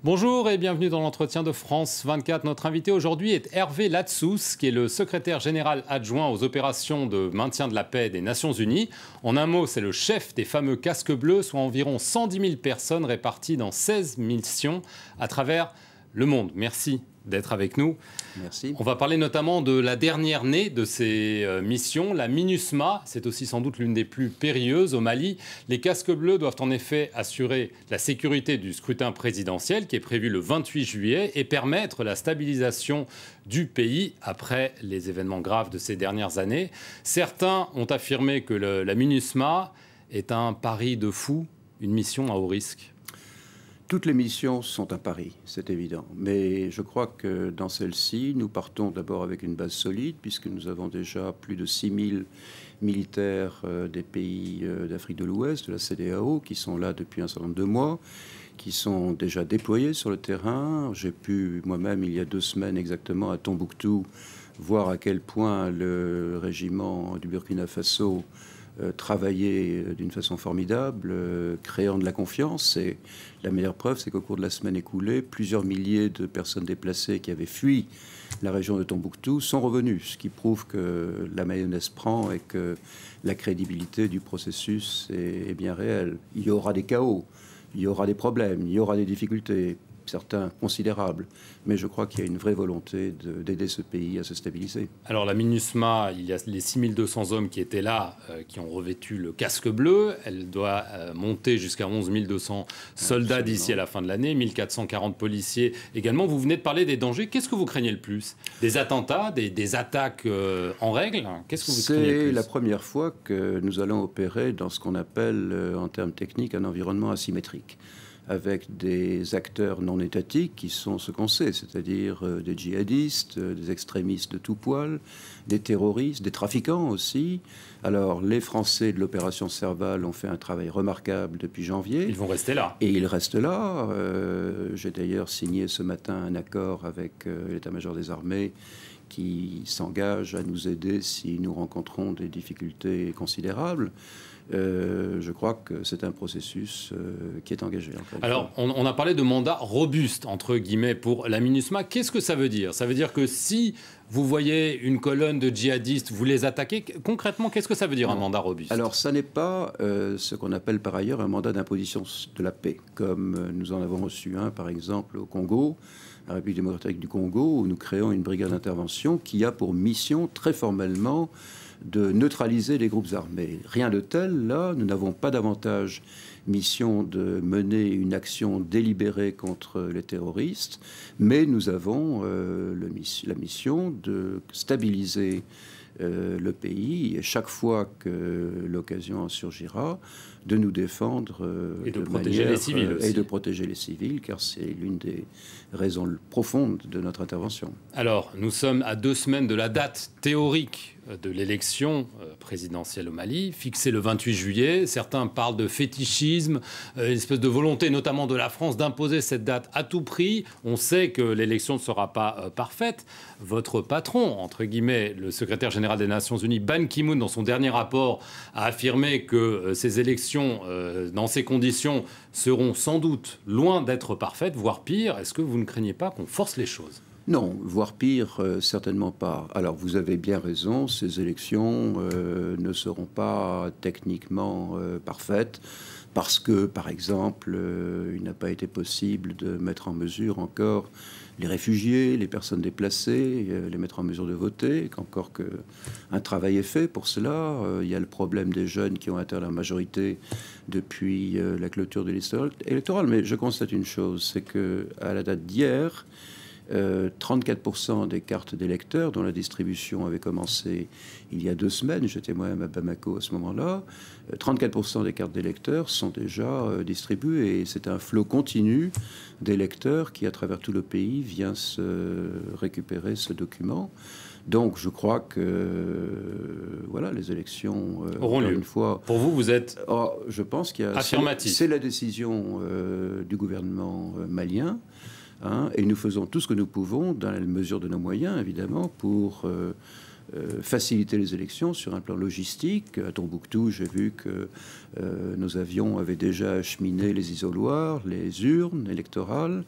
Bonjour et bienvenue dans l'entretien de France 24. Notre invité aujourd'hui est Hervé Latsous, qui est le secrétaire général adjoint aux opérations de maintien de la paix des Nations Unies. En un mot, c'est le chef des fameux casques bleus, soit environ 110 000 personnes réparties dans 16 missions à travers le monde. Merci d'être avec nous. Merci. On va parler notamment de la dernière née de ces missions, la MINUSMA. C'est aussi sans doute l'une des plus périlleuses au Mali. Les casques bleus doivent en effet assurer la sécurité du scrutin présidentiel qui est prévu le 28 juillet et permettre la stabilisation du pays après les événements graves de ces dernières années. Certains ont affirmé que la MINUSMA est un pari de fou, une mission à haut risque. Toutes les missions sont un pari, c'est évident. Mais je crois que dans celle-ci, nous partons d'abord avec une base solide, puisque nous avons déjà plus de 6 000 militaires des pays d'Afrique de l'Ouest, de la CEDEAO, qui sont là depuis un certain nombre de mois, qui sont déjà déployés sur le terrain. J'ai pu moi-même, il y a 2 semaines exactement, à Tombouctou, voir à quel point le régiment du Burkina Faso travailler d'une façon formidable, créant de la confiance. Et la meilleure preuve, c'est qu'au cours de la semaine écoulée, plusieurs milliers de personnes déplacées qui avaient fui la région de Tombouctou sont revenues, ce qui prouve que la mayonnaise prend et que la crédibilité du processus est bien réelle. Il y aura des chaos, il y aura des problèmes, il y aura des difficultés, certains considérables, mais je crois qu'il y a une vraie volonté d'aider ce pays à se stabiliser. Alors la MINUSMA, il y a les 6200 hommes qui étaient là, qui ont revêtu le casque bleu. Elle doit monter jusqu'à 11 200 soldats d'ici à la fin de l'année, 1440 policiers également. Vous venez de parler des dangers. Qu'est-ce que vous craignez le plus? Des attentats, des attaques en règle? Qu'est-ce que vous craignez le plus? C'est la première fois que nous allons opérer dans ce qu'on appelle, en termes techniques, un environnement asymétrique, avec des acteurs non étatiques qui sont ce qu'on sait, c'est-à-dire des djihadistes, des extrémistes de tout poil, des terroristes, des trafiquants aussi. Alors, les Français de l'opération Serval ont fait un travail remarquable depuis janvier. Ils vont rester là. Et ils restent là. J'ai d'ailleurs signé ce matin un accord avec l'état-major des armées qui s'engage à nous aider si nous rencontrons des difficultés considérables. Je crois que c'est un processus qui est engagé. Alors, on a parlé de mandat robuste, entre guillemets, pour la MINUSMA. Qu'est-ce que ça veut dire? Ça veut dire que si vous voyez une colonne de djihadistes, vous les attaquez. Concrètement, qu'est-ce que ça veut dire un mandat robuste? Alors, ça n'est pas ce qu'on appelle par ailleurs un mandat d'imposition de la paix, comme nous en avons reçu un, par exemple, au Congo, la République démocratique du Congo, où nous créons une brigade d'intervention qui a pour mission, très formellement, de neutraliser les groupes armés. Rien de tel, là, nous n'avons pas davantage mission de mener une action délibérée contre les terroristes, mais nous avons la mission de stabiliser le pays, et chaque fois que l'occasion en surgira, de nous défendre et de protéger les civils aussi. Et de protéger les civils, car c'est l'une des raisons profondes de notre intervention. Alors, nous sommes à 2 semaines de la date théorique de l'élection présidentielle au Mali, fixée le 28 juillet. Certains parlent de fétichisme, une espèce de volonté notamment de la France d'imposer cette date à tout prix. On sait que l'élection ne sera pas parfaite. Votre patron, entre guillemets, le secrétaire général des Nations Unies, Ban Ki-moon, dans son dernier rapport, a affirmé que ces élections, dans ces conditions, seront sans doute loin d'être parfaites, voire pire. Est-ce que vous ne craignez pas qu'on force les choses ? Non, voire pire, certainement pas. Alors, vous avez bien raison, ces élections ne seront pas techniquement parfaites parce que, par exemple, il n'a pas été possible de mettre en mesure encore les réfugiés, les personnes déplacées, les mettre en mesure de voter, qu'encore qu'un travail est fait pour cela. Il y a le problème des jeunes qui ont atteint la majorité depuis la clôture de liste électorale. Mais je constate une chose, c'est qu'à la date d'hier, 34% des cartes d'électeurs dont la distribution avait commencé il y a 2 semaines, j'étais moi-même à Bamako à ce moment-là, 34% des cartes d'électeurs sont déjà distribuées et c'est un flot continu d'électeurs qui à travers tout le pays vient se récupérer ce document. Donc je crois que voilà, les élections auront lieu. Une fois. Pour vous, vous êtes je pense qu'il y a affirmatif. C'est la décision du gouvernement malien. Et nous faisons tout ce que nous pouvons, dans la mesure de nos moyens, évidemment, pour faciliter les élections sur un plan logistique. À Tombouctou, j'ai vu que nos avions avaient déjà acheminé les isoloirs, les urnes électorales.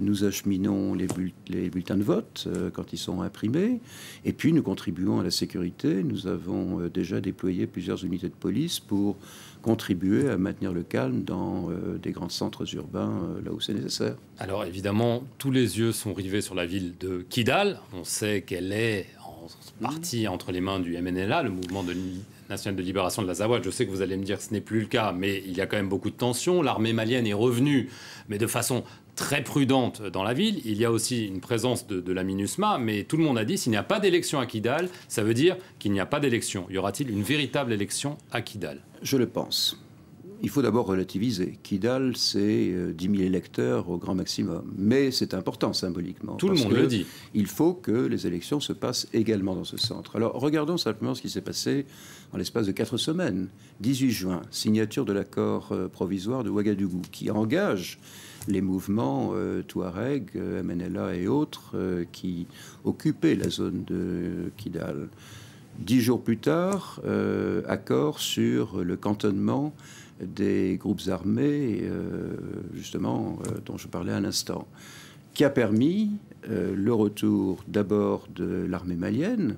Nous acheminons les bulletins de vote quand ils sont imprimés. Et puis, nous contribuons à la sécurité. Nous avons déjà déployé plusieurs unités de police pour contribuer à maintenir le calme dans des grands centres urbains là où c'est nécessaire. Alors, évidemment, tous les yeux sont rivés sur la ville de Kidal. On sait qu'elle est partie entre les mains du MNLA, le mouvement national de libération de l'Azawad. Je sais que vous allez me dire que ce n'est plus le cas, mais il y a quand même beaucoup de tensions. L'armée malienne est revenue, mais de façon très prudente dans la ville. Il y a aussi une présence de la MINUSMA, mais tout le monde a dit s'il n'y a pas d'élection à Kidal, ça veut dire qu'il n'y a pas d'élection. Y aura-t-il une véritable élection à Kidal? Je le pense. Il faut d'abord relativiser. Kidal, c'est 10 000 électeurs au grand maximum. Mais c'est important symboliquement. Tout le monde le dit. Il faut que les élections se passent également dans ce centre. Alors, regardons simplement ce qui s'est passé en l'espace de 4 semaines. 18 juin, signature de l'accord provisoire de Ouagadougou, qui engage les mouvements Touareg, MNLA et autres qui occupaient la zone de Kidal. 10 jours plus tard, accord sur le cantonnement des groupes armés, justement, dont je parlais à l'instant, qui a permis le retour d'abord de l'armée malienne,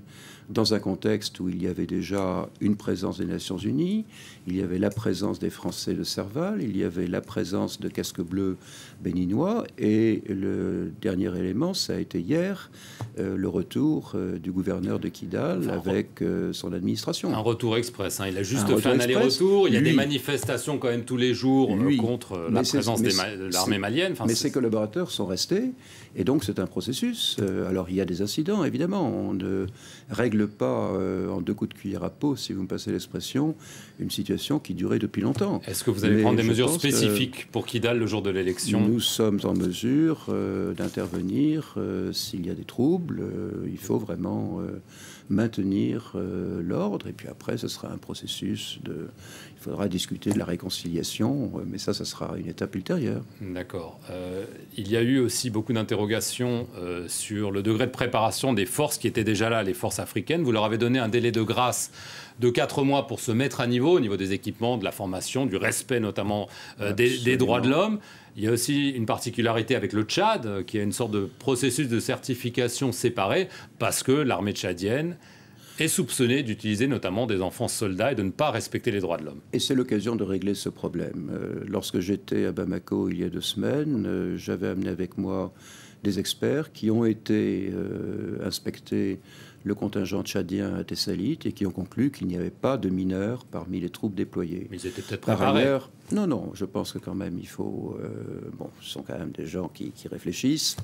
dans un contexte où il y avait déjà une présence des Nations Unies, il y avait la présence des Français de Serval, il y avait la présence de casques bleus béninois, et le dernier élément, ça a été hier, le retour du gouverneur de Kidal avec son administration. Un retour express, hein. Il a juste fait un aller-retour, il y a des manifestations quand même tous les jours contre la présence de l'armée malienne. Mais ses collaborateurs sont restés, et donc c'est un processus. Alors il y a des incidents, évidemment, on ne règle pas en 2 coups de cuillère à peau, si vous me passez l'expression, une situation qui durait depuis longtemps. Est-ce que vous allez prendre des mesures spécifiques pour Kidal le jour de l'élection? Nous sommes en mesure d'intervenir s'il y a des troubles. Il faut vraiment maintenir l'ordre, et puis après ce sera un processus il faudra discuter de la réconciliation, mais ça sera une étape ultérieure. D'accord. Il y a eu aussi beaucoup d'interrogations sur le degré de préparation des forces qui étaient déjà là, les forces africaines. Vous leur avez donné un délai de grâce de 4 mois pour se mettre à niveau des équipements, de la formation, du respect notamment des droits de l'homme. Il y a aussi une particularité avec le Tchad, qui a une sorte de processus de certification séparé, parce que l'armée tchadienne est soupçonnée d'utiliser notamment des enfants soldats et de ne pas respecter les droits de l'homme. Et c'est l'occasion de régler ce problème. Lorsque j'étais à Bamako il y a 2 semaines, j'avais amené avec moi des experts qui ont été inspecter le contingent tchadien à Tessalit et qui ont conclu qu'il n'y avait pas de mineurs parmi les troupes déployées. Mais ils étaient peut-être Par préparés. ailleurs, non, je pense que quand même il faut... ce sont quand même des gens qui réfléchissent.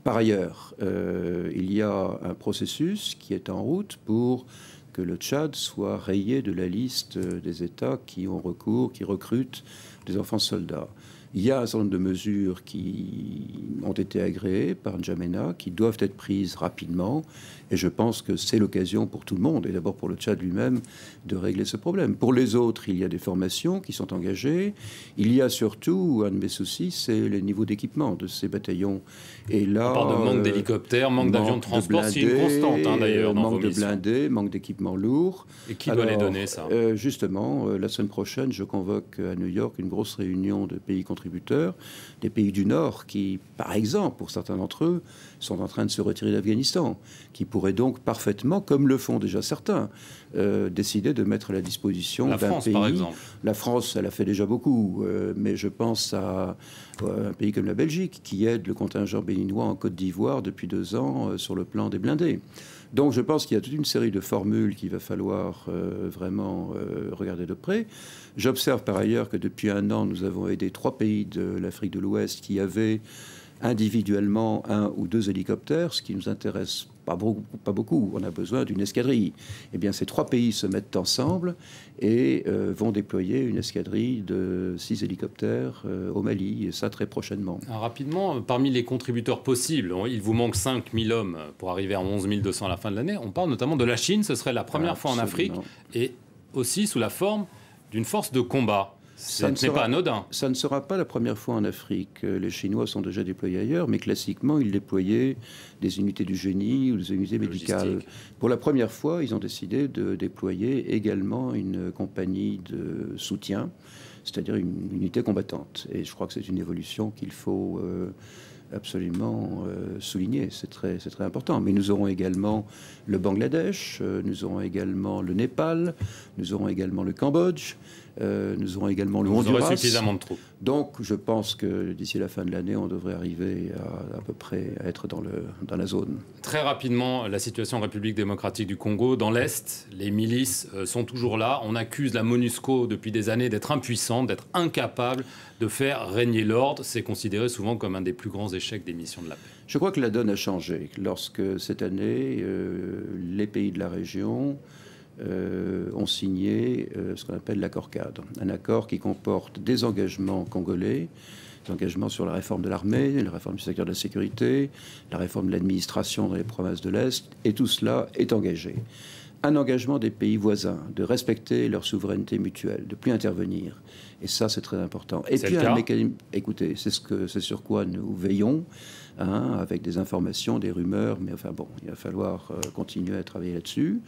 Par ailleurs, il y a un processus qui est en route pour que le Tchad soit rayé de la liste des États qui ont recours, qui recrutent des enfants soldats. Il y a un certain nombre de mesures qui ont été agréées par N'Djamena, qui doivent être prises rapidement. Et je pense que c'est l'occasion pour tout le monde, et d'abord pour le Tchad lui-même, de régler ce problème. Pour les autres, il y a des formations qui sont engagées. Il y a surtout, un de mes soucis, c'est les niveaux d'équipement de ces bataillons. Et là, on parle de manque d'hélicoptères, manque d'avions de transport, c'est une constante d'ailleurs dans manque vos de blindés, manque d'équipements lourds. Et qui doit les donner, ça? Justement, la semaine prochaine, je convoque à New York une grosse réunion de pays contributeurs, des pays du Nord qui, par exemple, pour certains d'entre eux, sont en train de se retirer d'Afghanistan, qui pourraient donc parfaitement, comme le font déjà certains, décider de mettre à la disposition d'un pays. La France, par exemple. La France, elle a fait déjà beaucoup, mais je pense à un pays comme la Belgique, qui aide le contingent béninois en Côte d'Ivoire depuis 2 ans sur le plan des blindés. Donc je pense qu'il y a toute une série de formules qu'il va falloir vraiment regarder de près. J'observe par ailleurs que depuis 1 an, nous avons aidé 3 pays de l'Afrique de l'Ouest qui avaient individuellement 1 ou 2 hélicoptères, ce qui nous intéresse pas beaucoup. On a besoin d'une escadrille. Eh bien, ces 3 pays se mettent ensemble et vont déployer une escadrille de 6 hélicoptères au Mali, et ça très prochainement. Alors, rapidement, parmi les contributeurs possibles, il vous manque 5 000 hommes pour arriver à 11 200 à la fin de l'année. On parle notamment de la Chine, ce serait la première fois en Afrique, et aussi sous la forme d'une force de combat. Ce n'est pas anodin. Ça ne sera pas la première fois en Afrique. Les Chinois sont déjà déployés ailleurs, mais classiquement, ils déployaient des unités du génie ou des unités médicales. Pour la première fois, ils ont décidé de déployer également une compagnie de soutien, c'est-à-dire une unité combattante. Et je crois que c'est une évolution qu'il faut absolument souligner. C'est très important. Mais nous aurons également le Bangladesh, nous aurons également le Népal, nous aurons également le Cambodge, nous aurons également le Honduras. Vous aurez suffisamment de troupes. Donc, je pense que d'ici la fin de l'année, on devrait arriver à peu près à être dans la zone. Très rapidement, la situation en République démocratique du Congo. Dans l'Est, les milices sont toujours là. On accuse la MONUSCO depuis des années d'être impuissante, d'être incapable de faire régner l'ordre. C'est considéré souvent comme un des plus grands échecs des missions de la paix. Je crois que la donne a changé lorsque cette année, les pays de la région ont signé ce qu'on appelle l'accord cadre. Un accord qui comporte des engagements congolais, des engagements sur la réforme de l'armée, la réforme du secteur de la sécurité, la réforme de l'administration dans les provinces de l'Est, et tout cela est engagé. Un engagement des pays voisins de respecter leur souveraineté mutuelle, de ne plus intervenir. Et ça, c'est très important. Et puis un mécanisme, écoutez, c'est sur quoi nous veillons, avec des informations, des rumeurs, mais enfin bon, il va falloir continuer à travailler là-dessus.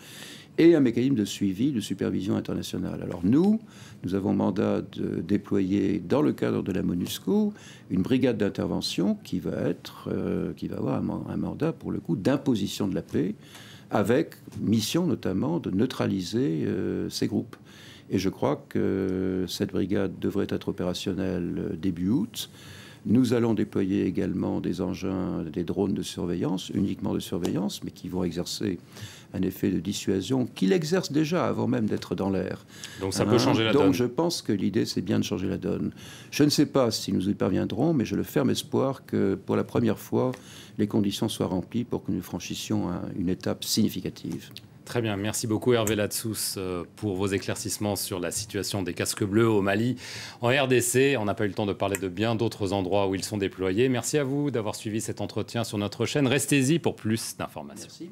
Et un mécanisme de suivi, de supervision internationale. Alors nous avons mandat de déployer dans le cadre de la MONUSCO une brigade d'intervention qui va avoir un mandat pour le coup d'imposition de la paix, avec mission notamment de neutraliser ces groupes. Et je crois que cette brigade devrait être opérationnelle début août. Nous allons déployer également des engins, des drones de surveillance, uniquement de surveillance, mais qui vont exercer un effet de dissuasion qu'il exerce déjà avant même d'être dans l'air. Donc ça peut changer la donne. Donc je pense que l'idée, c'est bien de changer la donne. Je ne sais pas si nous y parviendrons, mais j'ai le ferme espoir que pour la première fois, les conditions soient remplies pour que nous franchissions une étape significative. Très bien, merci beaucoup Hervé Latsous pour vos éclaircissements sur la situation des casques bleus au Mali. En RDC, on n'a pas eu le temps de parler de bien d'autres endroits où ils sont déployés. Merci à vous d'avoir suivi cet entretien sur notre chaîne. Restez-y pour plus d'informations. Merci.